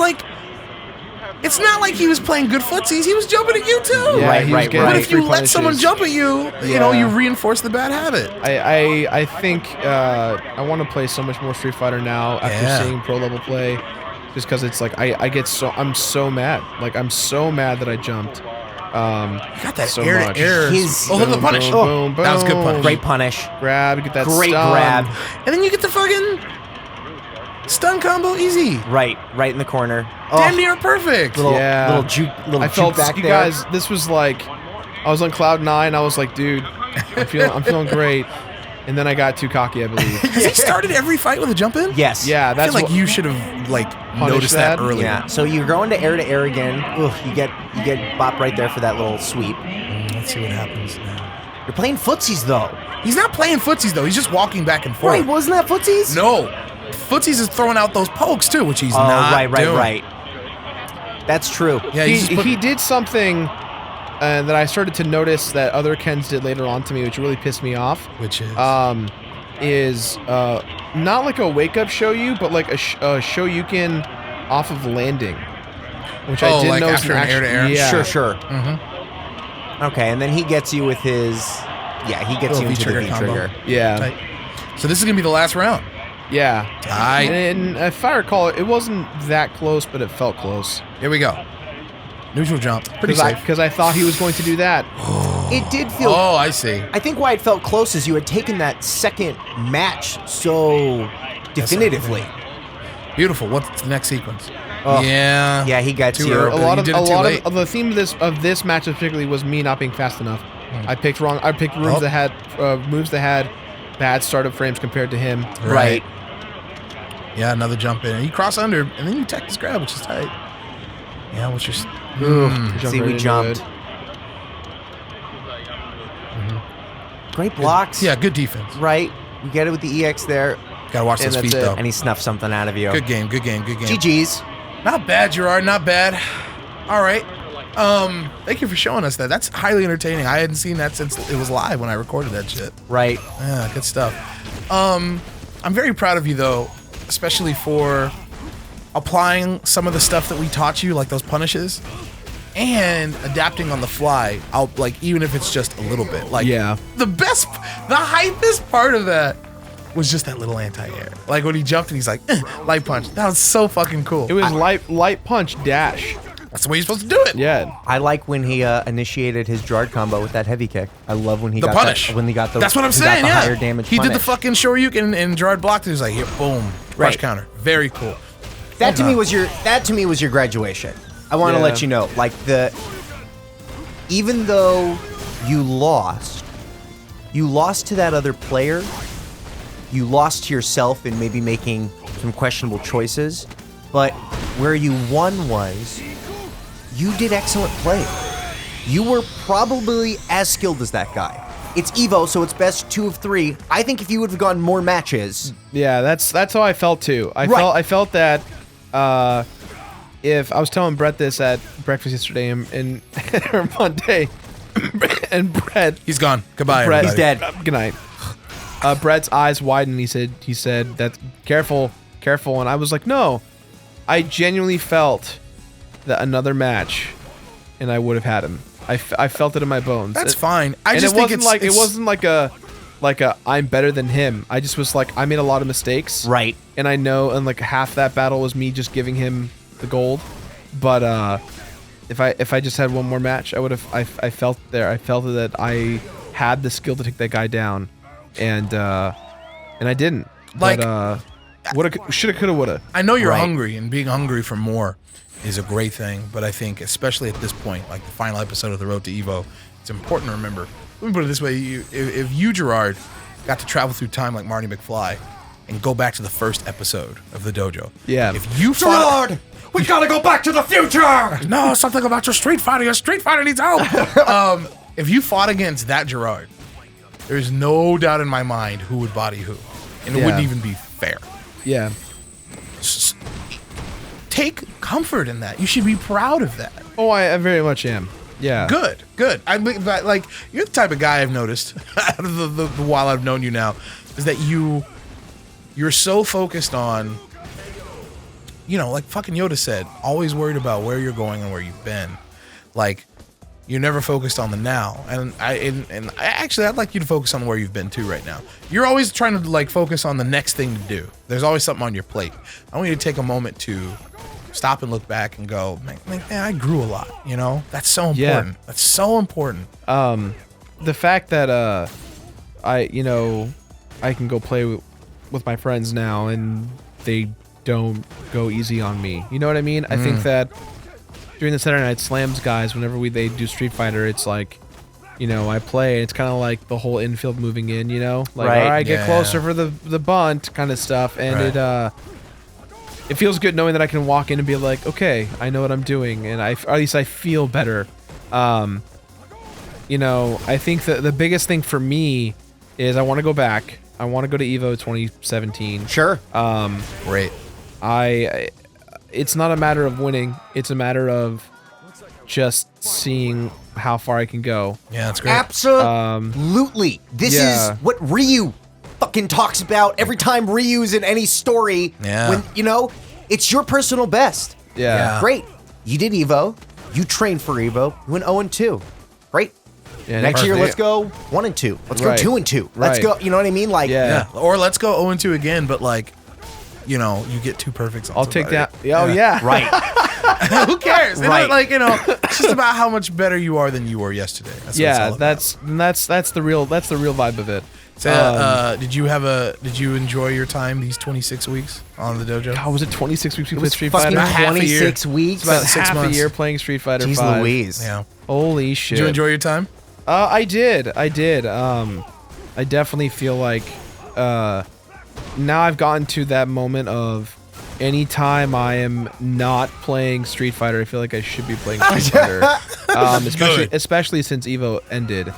it's not like he was playing good footsies. He was jumping at you too. Yeah, Right, he was right, getting But right. if free you let someone punishes. jump at you, Yeah. you reinforce the bad habit. I think I want to play so much more Street Fighter now after Yeah. seeing pro level play, just because it's like I'm so mad. Like I'm so mad that I jumped. You got that So air much. to air. His- Oh, look at the punish. Boom, boom, That was good boom. punish. Great punish. Grab, get that Great stun. grab. And then you get the fucking stun combo easy. Right in the corner. Oh, Damn near perfect. little Yeah. little juke I felt back you there. guys. This was like I was on cloud 9. I was like, dude, I'm feeling great. And then I got too cocky, I believe. Has he started every fight with a jump in? Yes. Yeah, I that's feel like what, you should have noticed that that? earlier. Yeah. So you're going to air again. Ugh, you get bop right there for that little sweep. Let's see what happens now. You're playing footsies though. He's not playing footsies though. He's just walking back and forth. Right? Wasn't that footsies? No, footsies is throwing out those pokes too, which he's Oh, not right. doing. That's true. Yeah, he's just he did something that I started to notice that other Kens did later on to me, which really pissed me off. which is Not like a wake up show you, but like a show you can off of landing, which I didn't like know was after an actual- air-to-air? Yeah. Sure. Okay, and then he gets you with his. Yeah, he gets Little you into the V-trigger V combo. trigger. Yeah, tight. So this is gonna be the last round. yeah. Tight. And if I recall, it wasn't that close, but it felt close. Here we go. Neutral jump. Pretty safe. Because I thought he was going to do that. It did feel. Oh, I see. I think why it felt close is you had taken that second match so definitively. Beautiful. What's the next sequence? Oh, Yeah. Yeah, he gets Too you. early. A lot You of did it too late. the theme of this match particularly was me not being fast enough. I picked wrong. I picked rooms Oh. that had moves that had bad startup frames compared to him. Right. Yeah, another jump in. And you cross under, and then you tech this grab, which is tight. Yeah, what's your... Ooh, Jumped see, right we into jumped. it. Great blocks. Yeah, good defense. Right. We get it with the EX there, Gotta watch And those feet, that's it. though. and he snuffed something out of you. Good game, good game, good game. GG's. Not bad, Jirard, not bad. All right. Thank you for showing us that. That's highly entertaining. I hadn't seen that since it was live when I recorded that shit. Right. Yeah, good stuff. I'm very proud of you, though, especially for applying some of the stuff that we taught you, like those punishes, and adapting on the fly. Even if it's just a little bit. Like, Yeah. the hypest part of that was just that little anti-air. Like when he jumped and he's like, light punch. That was so fucking cool. It was light punch dash. That's the way you're supposed to do it. Yeah. I like when he initiated his Jirard combo with that heavy kick. I love when he got punish. That, when he got the. That's what I'm he got saying. the Yeah. higher damage. He punish. did the fucking Shoryuken and Jirard blocked it. He was like, here, boom, crush Right. counter. Very cool. That to me was your graduation. I want to Yeah. let you know, like even though you lost to that other player, you lost to yourself in maybe making some questionable choices, but where you won was you did excellent play. You were probably as skilled as that guy. It's EVO, so it's best 2 of 3. I think if you would have gone more matches, Yeah, that's how I felt too. I felt that if I was telling Brett this at breakfast yesterday and Monday, and Brett, He's gone. Goodbye, Brett, everybody. he's dead. Good night. Brett's eyes widened. He said that's careful, and I was like, no, I genuinely felt that another match, and I would have had him. I felt it in my bones. That's fine. I And just it think wasn't it wasn't like a I'm better than him. I just was like, I made a lot of mistakes. Right. And I know, and like half that battle was me just giving him the gold. But if I just had one more match, I would have. I felt that I had the skill to take that guy down, and I didn't. Like, but, shoulda, coulda, woulda. I know you're Right. hungry, and being hungry for more is a great thing. But I think, especially at this point, like the final episode of the Road to EVO, it's important to remember. Let me put it this way: if you, Jirard, got to travel through time like Marty McFly, and go back to the first episode of the dojo. Yeah. If you fought, Jirard, we gotta go back to the future. no, something about your Street Fighter. Your Street Fighter needs help. If you fought against that Jirard, there's no doubt in my mind who would body who, and it Yeah. wouldn't even be fair. Yeah. Take comfort in that. You should be proud of that. Oh, I very much am. Yeah. Good. I mean, but, like, you're the type of guy I've noticed out of the while I've known you now, is that you're so focused on, like fucking Yoda said, always worried about where you're going and where you've been. Like, you're never focused on the now. And I'd like you to focus on where you've been too right now. You're always trying to like focus on the next thing to do. There's always something on your plate. I want you to take a moment to stop and look back and go, man, I grew a lot, That's so important. Yeah. That's so important. The fact that I can go play with my friends now and they don't go easy on me. You know what I mean? I think that during the Saturday Night Slams guys, whenever they do Street Fighter, it's like, I play. It's kind of like the whole infield moving in. Like Right. all right, get Yeah. closer for the bunt kind of stuff, and Right. it feels good knowing that I can walk in and be like, okay, I know what I'm doing, and or at least I feel better. I think that the biggest thing for me is I want to go back. I want to go to EVO 2017. Sure. Great. It's not a matter of winning. It's a matter of just seeing how far I can go. Yeah, that's great. Absolutely. This yeah. is what Ryu fucking talks about every time Ryu's in any story. Yeah. When, it's your personal best. Yeah. Great. You did EVO. You trained for EVO. You went 0-2. Great. Yeah, Next year, perfect. let's go 1-2. Let's Right. go 2-2. Let's Right. go. You know what I mean? Like, Yeah. Yeah. Or let's go 0-2 again, but like, you get 2 perfects on I'll take somebody. that. Oh yeah. right. Who cares? Right. It's just about how much better you are than you were yesterday. That's what it's Yeah. all about. That's the real vibe of it. So, did you enjoy your time these 26 weeks on the dojo? God, was it 26 weeks we It played was Street fucking Fighter? half a year. 26 weeks. about It's 6 half months. a year playing Street Fighter Jeez 5. Louise. Yeah. Holy shit. Did you enjoy your time? I did. I definitely feel like now I've gotten to that moment of anytime I am not playing Street Fighter, I feel like I should be playing Street Fighter. Especially since EVO ended.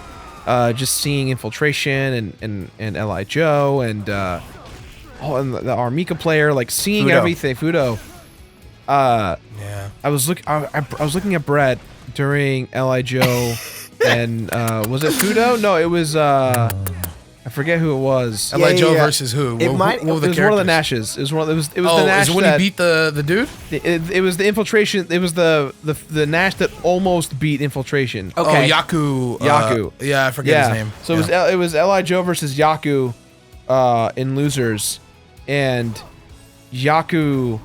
Just seeing Infiltration and L.I. Joe and the Armika player, like seeing Fudo. everything. Fudo. Yeah. I was looking at Brett during L.I. Joe and was it Fudo? No, it was I forget who it was. L.I. Joe yeah. versus who? It What might- were It the was one of the characters? Nashes. It was the Oh, Nash is it when that he beat the dude? it was the Infiltration. It was the Nash that almost beat Infiltration. Okay. Oh, Yaku. Yaku. Yeah, I forget his name. So Yeah. it was L.I. Joe versus Yaku. in losers, and Yaku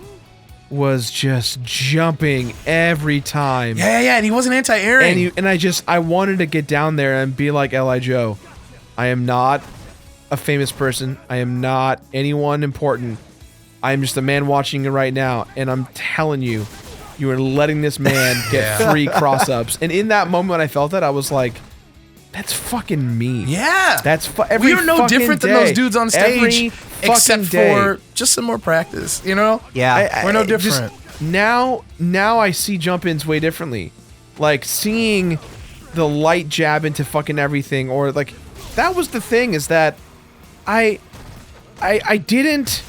was just jumping every time. Yeah, and he wasn't anti-airing. And I wanted to get down there and be like L.I. Joe. I am not a famous person. I am not anyone important. I am just a man watching it right now, and I'm telling you, you are letting this man get 3 cross-ups. And in that moment when I felt that, I was like, that's fucking me. Yeah. That's we are no different than those dudes on stage, except for day. just some more practice, you know? Yeah. We're no different. Now I see jump-ins way differently. Like, seeing the light jab into fucking everything, or like, that was the thing, is that I didn't,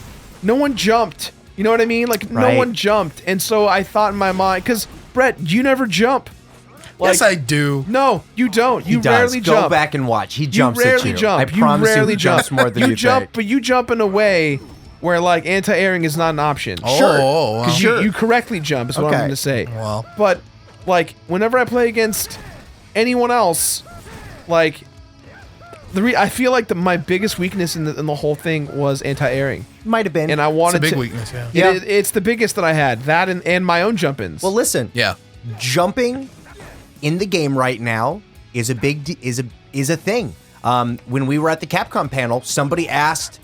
no one jumped. You know what I mean? Like, no one jumped. And so I thought in my mind, because, Brett, you never jump. Like, yes, I do. No, you don't. You He rarely does. jump. Go back and watch. He jumps you rarely at you. Jump. I promise you rarely he jumps more than you jump, think. but you jump in a way where, like, anti-airing is not an option. Sure. Because you correctly jump is what I'm Okay. going to say. Well. But, like, whenever I play against anyone else, like, I feel like my biggest weakness in the whole thing was anti-airing. Might have been. And I wanted It's a big to... weakness, yeah. Yeah. It's the biggest that I had. That and my own jump-ins. Well, listen. Yeah. Jumping in the game right now is a thing. When we were at the Capcom panel, somebody asked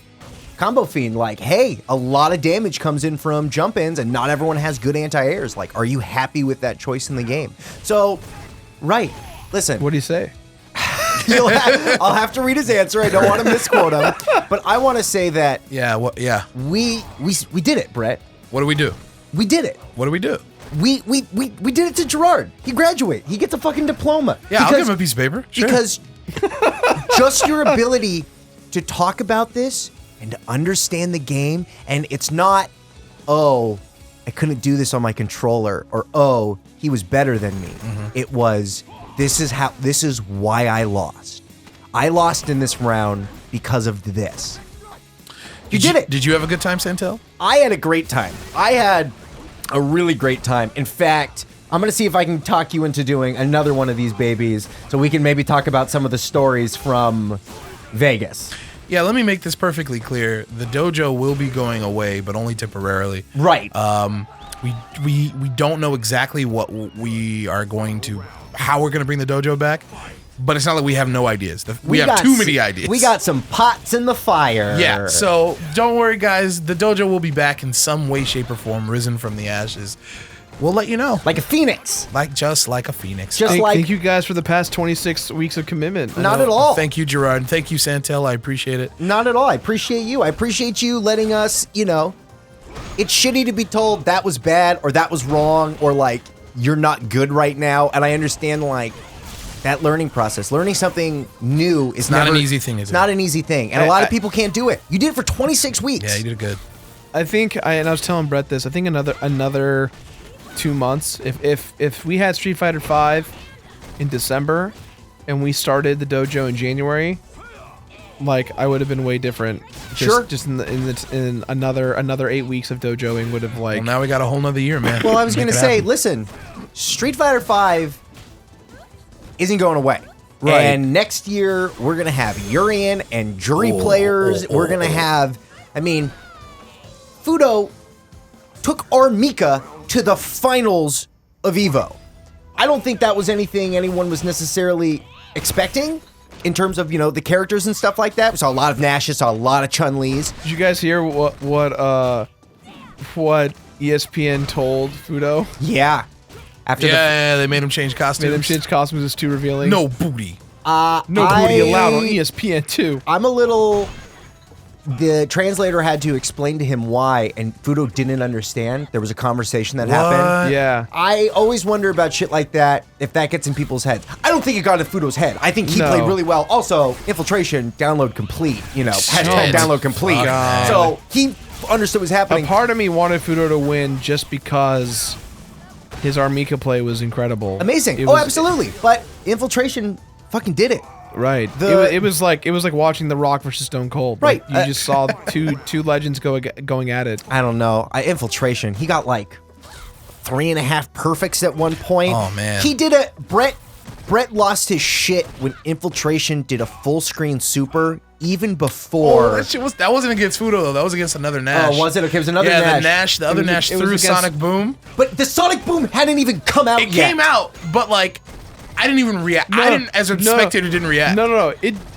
Combo Fiend, like, hey, a lot of damage comes in from jump-ins and not everyone has good anti-airs. Like, are you happy with that choice in the game? So, listen. What do you say? I'll have to read his answer. I don't want to misquote him. But I want to say that we did it, Brett. What do we do? We did it. What do we do? We did it to Jirard. He graduated. He gets a fucking diploma. Yeah, I'll give him a piece of paper. Sure. Because just your ability to talk about this and to understand the game, and it's not, oh, I couldn't do this on my controller, or oh, he was better than me. It was, this is why I lost. I lost in this round because of this. You did it. Did you have a good time, Santell? I had a great time. I had a really great time. In fact, I'm going to see if I can talk you into doing another one of these babies so we can maybe talk about some of the stories from Vegas. Yeah, let me make this perfectly clear. The dojo will be going away, but only temporarily. Right. We don't know exactly what we are going to, how we're going to bring the dojo back, but it's not like we have no ideas. We have too many ideas. We got some pots in the fire. Yeah, so don't worry, guys. The dojo will be back in some way, shape, or form, risen from the ashes. We'll let you know. Like a phoenix. Just like a phoenix. Thank you guys for the past 26 weeks of commitment. Not at all. Thank you, Jirard. Thank you, Santell. I appreciate it. Not at all. I appreciate you. I appreciate you letting us, it's shitty to be told that was bad or that was wrong or like you're not good right now. And I understand like that learning process. Learning something new is not an easy thing, is it? It's not an easy thing. And a lot of people can't do it. You did it for 26 weeks. Yeah, you did good. I think, and I was telling Brett this, I think another 2 months, if we had Street Fighter V in December and we started the dojo in January, like I would have been way different. Just in another 8 weeks of dojoing would have like. Well, now we got a whole nother year, man. Well, I was gonna say, listen, Street Fighter V isn't going away. Right. And next year we're gonna have Urian and jury players. We're gonna have, Fudo took our Mika to the finals of EVO. I don't think that was anything anyone was necessarily expecting in terms of, the characters and stuff like that. We saw a lot of Nashes, saw a lot of Chun-Li's. Did you guys hear what ESPN told Fudo? Yeah. Yeah, they made him change costumes. Made him change costumes. It's too revealing. No booty. No booty allowed on ESPN too. The translator had to explain to him why, and Fudo didn't understand. There was a conversation that happened. Yeah. I always wonder about shit like that, if that gets in people's heads. I don't think it got in Fudo's head. I think he played really well. Also, Infiltration, download complete. Hashtag download complete. God. So he understood what was happening. A part of me wanted Fudo to win just because his Armika play was incredible. Amazing. Absolutely. But Infiltration fucking did it. Right. It was like watching The Rock versus Stone Cold. Right. Like, you just saw two legends going at it. I don't know. Infiltration. He got like 3.5 perfects at one point. Oh man. He did Brett lost his shit when Infiltration did a full screen super even before. Oh, that wasn't against Fudo though. That was against another Nash. Oh, was it? Okay, it was another Nash. The other Nash it was threw against- Sonic Boom. But the Sonic Boom hadn't even come out It yet. came out, but like, I didn't even react. I didn't, as a spectator, didn't react. No.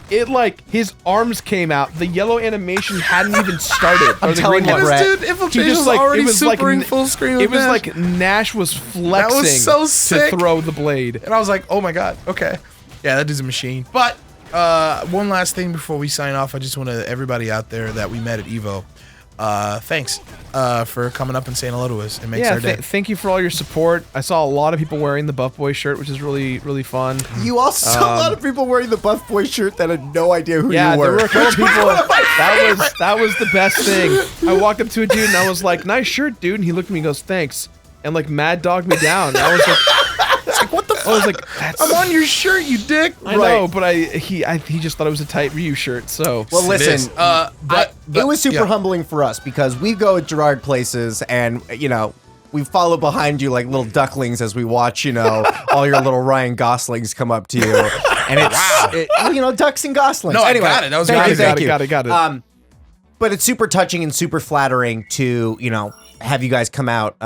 It like his arms came out. The yellow animation hadn't even started. I'm Or the telling green you, one. Brett. Dude, Infiltration was already supering full screen. It was like Nash was flexing so sick. to throw the blade. And I was like, oh my god, okay. Yeah, that dude's a machine. But one last thing before we sign off, I just want to everybody out there that we met at EVO, thanks for coming up and saying hello to us. It makes our day. Thank you for all your support. I saw a lot of people wearing the Buff Boy shirt, which is really, really fun. You also saw a lot of people wearing the Buff Boy shirt that had no idea who Yeah, you were. there were a couple people. That was the best thing. I walked up to a dude and I was like, "Nice shirt, dude." And he looked at me and goes, "Thanks," and like mad dogged me down. And I was like, What the fuck? I was like, "That's." I'm on your shirt, you dick. I know, but he just thought it was a tight Ryu shirt. So Well, It is. listen, But it was super yeah. humbling for us because we go at Jirard places and, we follow behind you like little ducklings as we watch, all your little Ryan Goslings come up to you. And it's, ducks and goslings. No, I anyway, got it. That was thank great. you, thank you. Got it. But it's super touching and super flattering to, have you guys come out.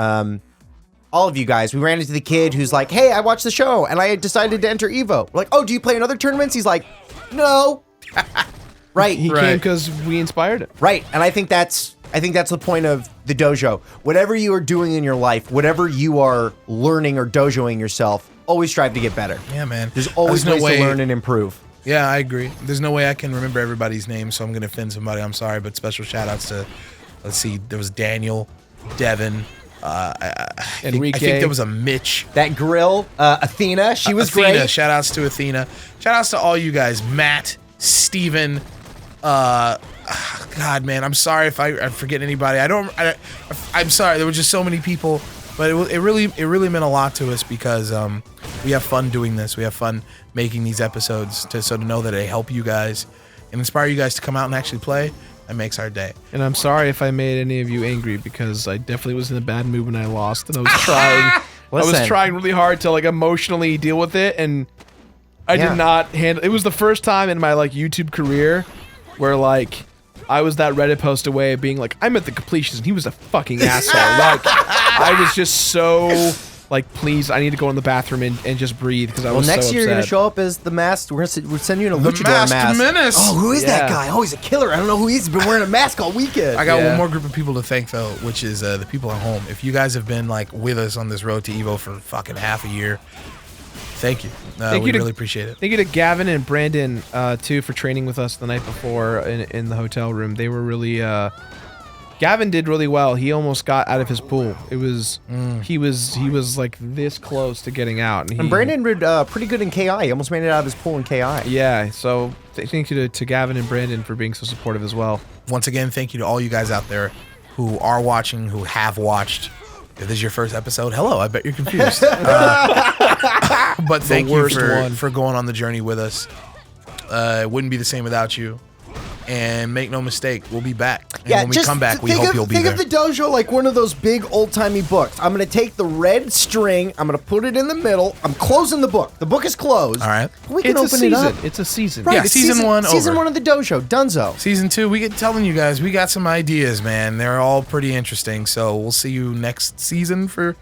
All of you guys. We ran into the kid who's like, "Hey, I watched the show and I decided to enter EVO." We're like, "Oh, do you play in other tournaments?" He's like, "No." Right. He came because we inspired him. Right. And I think that's the point of the dojo. Whatever you are doing in your life, whatever you are learning or dojoing yourself, always strive to get better. Yeah, man. There's always no ways way. to learn and improve. Yeah, I agree. There's no way I can remember everybody's name, so I'm gonna offend somebody. I'm sorry, but special shout outs to, let's see, there was Daniel, Devin, I think there was a Mitch. That grill, Athena, she was Athena, great. shout outs to Athena. Shout outs to all you guys. Matt, Steven, God, man, I'm sorry if I forget anybody. I'm sorry. There were just so many people, but it really meant a lot to us because we have fun doing this. We have fun making these episodes to know that they help you guys and inspire you guys to come out and actually play. It makes our day. And I'm sorry if I made any of you angry because I definitely was in a bad mood when I lost, and I was trying. I was Listen. trying really hard to like emotionally deal with it, and I Yeah. did not handle. It was the first time in my like YouTube career where like I was that Reddit post away of being like, I'm at the completions, and he was a fucking asshole. Like I was just so like, please, I need to go in the bathroom and just breathe because I was Well, next so year you're gonna upset. show up as the mask. We're sending you in a The luchador Masked mask. Menace. Oh, who is that Yeah. guy? Oh, he's a killer. I don't know who he is. He's been wearing a mask all weekend. I got Yeah. one more group of people to thank though, which is the people at home. If you guys have been like with us on this road to EVO for fucking half a year, thank you. Thank We you to- really appreciate it. Thank you to Gavin and Brandon too for training with us the night before in the hotel room. They were really Gavin did really well. He almost got out of his pool. It was he was like this close to getting out. And Brandon did pretty good in KI. He almost made it out of his pool in KI. Yeah, so thank you to Gavin and Brandon for being so supportive as well. Once again, thank you to all you guys out there who are watching, who have watched. If this is your first episode, hello. I bet you're confused. But thank you worst one. for going on the journey with us. It wouldn't be the same without you. And make no mistake, we'll be back. And when we come back, we hope you'll be there. Think of the dojo like one of those big old-timey books. I'm going to take the red string. I'm going to put it in the middle. I'm closing the book. The book is closed. All right. We can It's a open it season. up. It's a season. Right, Yeah, it's season one Season over. one of the dojo. Dunzo. Season 2, we get telling you guys, we got some ideas, man. They're all pretty interesting. So we'll see you next season for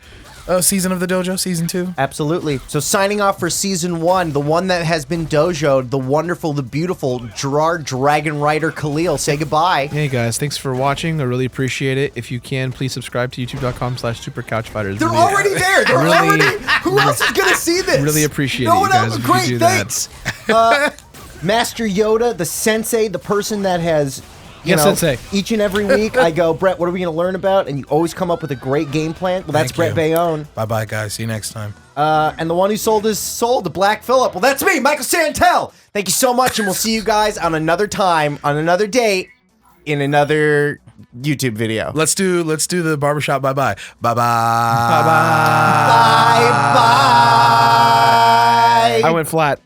season of the dojo, season 2. Absolutely. So signing off for season 1, the one that has been dojoed, the wonderful, the beautiful Jirard Dragon Rider Khalil. Say goodbye. Hey guys, thanks for watching. I really appreciate it. If you can, please subscribe to youtube.com/supercouchfighters. They're Really- already there. They're really- already. Who else is gonna see this? Really appreciate no it, one you guys, else. if you Great, do that. thanks. Master Yoda, the sensei, the person that has, you Yes, know, sensei. each and every week I go, Brett, what are we gonna learn about? And you always come up with a great game plan. Well, that's Thank Brett you. Bayonne. Bye-bye, guys. See you next time. And the one who sold his soul to Black Phillip. Well, that's me, Michael Santell. Thank you so much, and we'll see you guys on another time, on another date, in another YouTube video. Let's do the barbershop bye-bye. Bye-bye. Bye-bye. Bye bye. I went flat.